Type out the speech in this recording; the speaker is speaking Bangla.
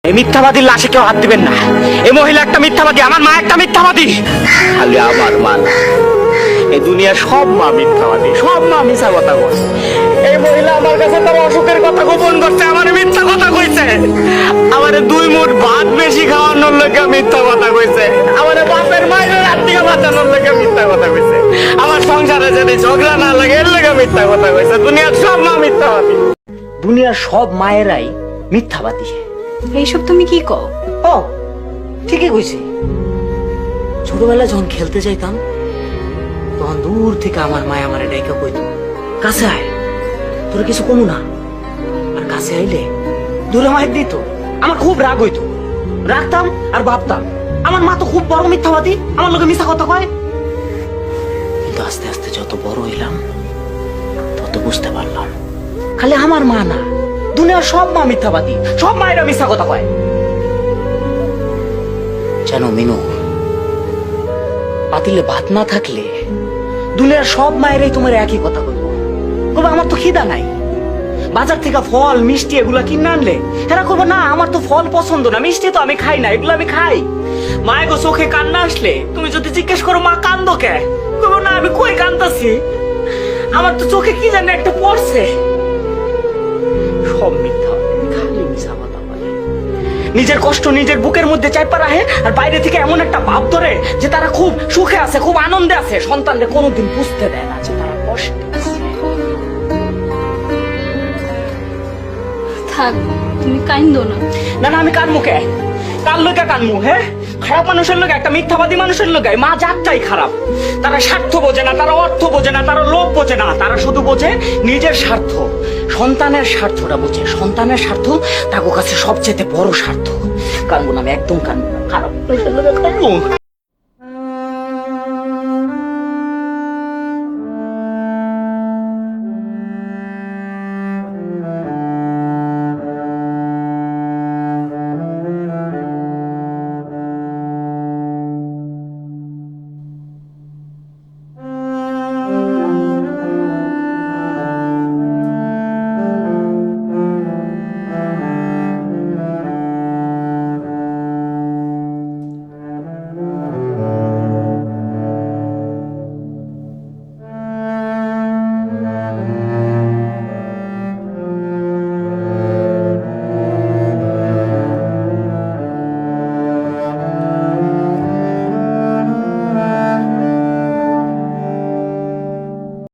এই মিথ্যাবাদীর লাশে কেউ হাত দিবেন না। এই মহিলা একটা মিথ্যাবাদী, আমার মা একটা মিথ্যাবাদী। খালি আমার মা না, এই দুনিয়ার সব মা মিথ্যাবাদী, সব মা মিথ্যা কথা বলে। এই মহিলা আমার কাছে তার অসুখের কথা গোপন করছে, আমার মিথ্যা কথা কইছে। আমার 2 মুঠ ভাত বেশি খাওয়ানোর লোকে মিথ্যা কথা কইছে। আমার বাপের মায়ের রাত থেকে বাঁচানোর লোকে মিথ্যা কথা কইছে। আমার সংসারে যদি ঝগড়া না লাগে এর লোকে মিথ্যা কথা কইছে। দুনিয়ার সব মা মিথ্যাবাদী, দুনিয়ার সব মায়েরাই মিথ্যাবাদী। এইসব তুমি কি কও? ও ঠিকই কইছি। ছোটবেলায় যখন খেলতে যাইতাম তখন দূর থেকে আমার মায় আমারে ডাইকা কইতো, কাছে আয়, তোর কিছু কমু না। আর কাছে আইলে দূরে মাইক দিত। আমার খুব রাগ হইতো, রাখতাম আর ভাবতাম আমার মা তো খুব বড় মিথ্যাবাদী, আমার লোকে মিথ্যা কথা কয়। কিন্তু আস্তে আস্তে যত বড় হইলাম তত বুঝতে পারলাম খালি আমার মা না, দুনিয়ার সব মা মিথ্যাবাদী, সব মায়েরা মিথ্যা কথা কয়। জানো মিনু, পাতিলে ভাত না থাকলে দুনিয়ার সব মায়েরাই তোমার একই কথা বলবো, কবে আমার তো খিদা নাই, বাজার থেকে ফল মিষ্টি এগুলা কিনে আনলে এরা করবো না আমার তো ফল পছন্দ না, মিষ্টি তো আমি খাই না, এগুলো আমি খাই। মায়ের গো চোখে কান্না আসলে তুমি যদি জিজ্ঞেস করো মা কান্দো কে, করবো না আমি কই কান্দাছি, আমার তো চোখে কি জানি একটা পড়ছে। সব মিথ্যা, খালি মিথ্যা কথা বলে। নিজের কষ্ট নিজের বুকের মধ্যে চাইপা রাখে আর বাইরে থেকে এমন একটা ভাব ধরে যে তারা খুব সুখে আছে, খুব আনন্দে আছে, সন্তানদের কোনোদিন বুঝতে দেয় না যে তারা কষ্টে আছে। থাক, তুমি কাইন্দো না। না না আমি কানমু কে, কার লোকে কানমু? হ্যাঁ, খারাপ মানুষের লোক, একটা মিথ্যাবাদী মানুষের লোক মা জাতটাই খারাপ। তারা স্বার্থ বোঝে না, তারা অর্থ বোঝে না, তারা লোভ বোঝে না, তারা শুধু বোঝে নিজের স্বার্থ, সন্তানের স্বার্থটা বোঝে। সন্তানের স্বার্থ তার কাছে সবচেয়ে বড় স্বার্থ। কানবো না আমি, একদম কানবো না, খারাপ মানুষের লোকে কানবো।